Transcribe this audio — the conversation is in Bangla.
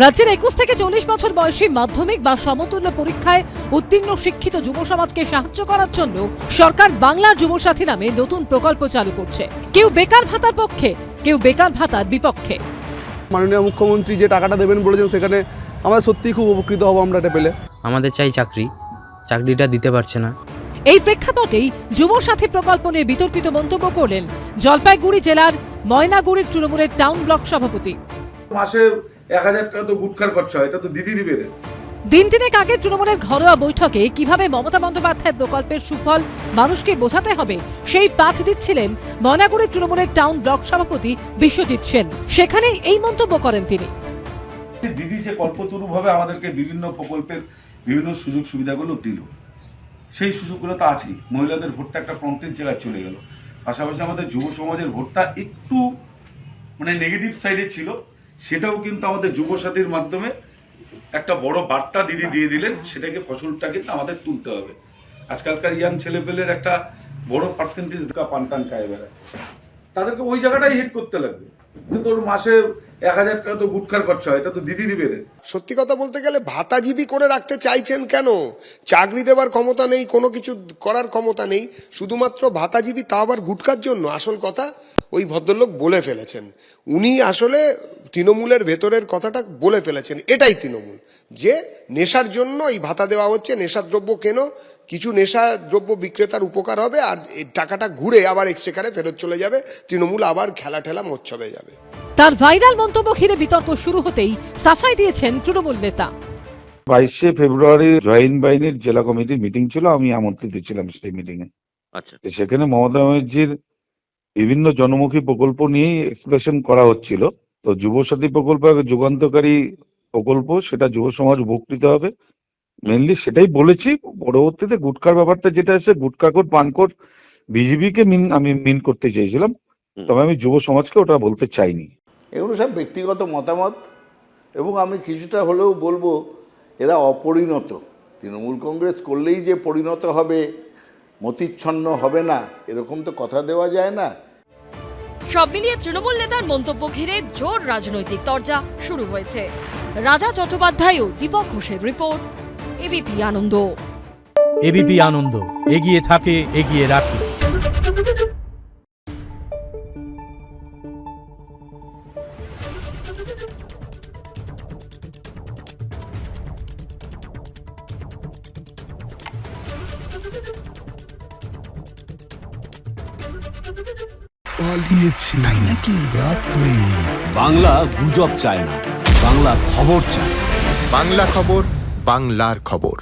রাজ্যের 21 থেকে 40 বছর বয়সী মাধ্যমিক বা সমতুল্য পরীক্ষায় উত্তীর্ণ শিক্ষিত যুব সমাজকে সাহায্য করার জন্য সরকার বাংলার যুবসাথী নামে নতুন প্রকল্প চালু করছে। কেউ বেকার ভাতার পক্ষে, কেউ বেকার ভাতার বিপক্ষে। মাননীয় মুখ্যমন্ত্রী যে টাকাটা দেবেন বলেছেন, সেখানে আমরা সত্যিই খুব উপকৃত হব আমরা এটা পেলে। আমাদের চাই চাকরি, চাকরিটা দিতে পারছে না। এই প্রেক্ষাপটেই যুবসাথী প্রকল্প নিয়ে বিতর্কিত মন্তব্য করলেন জলপাইগুড়ি জেলার ময়নাগুড়ির তৃণমূলের টাউন ব্লক সভাপতি। মাসে 1000 টাকা তো গুটখার খরচা হয়, এটা তো দিদি দিবে রে। দিন তিনেক আগে তৃণমূলের ঘরোয়া বৈঠকে কিভাবে মমতা বন্দ্যোপাধ্যায় প্রকল্পের সুফল মানুষকে বোঝাতে হবে সেই পাঠ দিচ্ছিলেন ময়নাগুড়ির তৃণমূলের টাউন ব্লক সভাপতি বিশ্বজিৎ সেন। সেখানেই এই মন্তব্য করেন তিনি। দিদি যে কল্পতরু ভাবে আমাদেরকে বিভিন্ন প্রকল্পের বিভিন্ন সুযোগ সুবিধাগুলো দিল, সেই সুযোগগুলো তো আছেই। মহিলাদের ভোটটা একটা কংক্রিট জায়গায় চলে গেল। পাশাপাশি আমাদের যুব সমাজের ভোটটা একটু নেগেটিভ সাইডে ছিল, সেটাও কিন্তু আমাদের যুবসাথীর মাধ্যমে একটা বড় বার্তা দিদি দিয়ে দিলেন। সেটাকে ফসলটা কিন্তু আমাদের তুলতে হবে। আজকালকার ইয়াং ছেলেপেলের একটা বড় পার্সেন্টেজ পানটান খায় বেড়ায়, তাদেরকে ওই জায়গাটাই হিট করতে লাগবে। কিন্তু ওর মাসে 1000 টাকা তো গুটখার খরচা হয়, এটা তো দিদি দিবে রে। সত্যি কথা বলতে গেলে ভাতাজীবী করে রাখতে চাইছেন কেন? চাকরি দেবার ক্ষমতা নেই, কোনো কিছু করার ক্ষমতা নেই, শুধুমাত্র ভাতাজীবী, তা আবার গুটখার জন্য। আসল কথা ওই ভদ্রলোক বলে ফেলেছেন, উনি আসলে তৃণমূলের ভেতরের কথাটা বলে ফেলেছেন। এটাই তৃণমূল, যে নেশার জন্য এই ভাতা দেওয়া হচ্ছে, নেশার দ্রব্য কেন, কিছু নেশা দ্রব্য বিক্রেতার উপকার হবে, আর এই টাকাটা ঘুরে আবার এক্সচেকারে ফেরত চলে যাবে, তৃণমূল আবার খেলা ঠেলা মোচ্ছবে যাবে। তার ভাইরাল মন্তব্য ঘিরে বিতর্ক শুরু হতেই সাফাই দিয়েছেন তৃণমূল নেতা। 22শে ফেব্রুয়ারি জয়েন্ট বাহিনীর জেলা কমিটির মিটিং ছিল, আমি আমন্ত্রিত ছিলাম সেই মিটিং এ। আচ্ছা, সেখানে মমতা ব্যানার্জির বিভিন্ন জনমুখী প্রকল্প নিয়ে এক্সপ্রেশন করা হচ্ছিল। তো যুবসাথী প্রকল্প এক যুগান্তকারী প্রকল্প, সেটা যুব সমাজ উপকৃত হবে, মেনলি সেটাই বলেছি। পরবর্তীতে গুটখার ব্যাপারটা যেটা আছে, গুটখাখোর পানখোর বিজেপিকে আমি মিন করতে চেয়েছিলাম, তবে আমি যুব সমাজকে ওটা বলতে চাইনি। এগুলো সব ব্যক্তিগত মতামত, এবং আমি কিছুটা হলেও বলবো এরা অপরিণত। তৃণমূল কংগ্রেস করলেই যে পরিণত হবে, মতিচ্ছন্ন হবে না, এরকম তো কথা দেওয়া যায় না। সব মিলিয়ে তৃণমূল নেতার মন্তব্য ঘিরে জোর রাজনৈতিক তরজা শুরু হয়েছে। রাজা চট্টোপাধ্যায় ও দীপক ঘোষের রিপোর্ট, এবিপি আনন্দ। এবিপি আনন্দ, এগিয়ে থাকে, এগিয়ে রাখে। পালিয়েছে নাকি রাত্রে? বাংলা গুজব চায় না, বাংলা খবর চায়। বাংলা খবর, বাংলার খবর।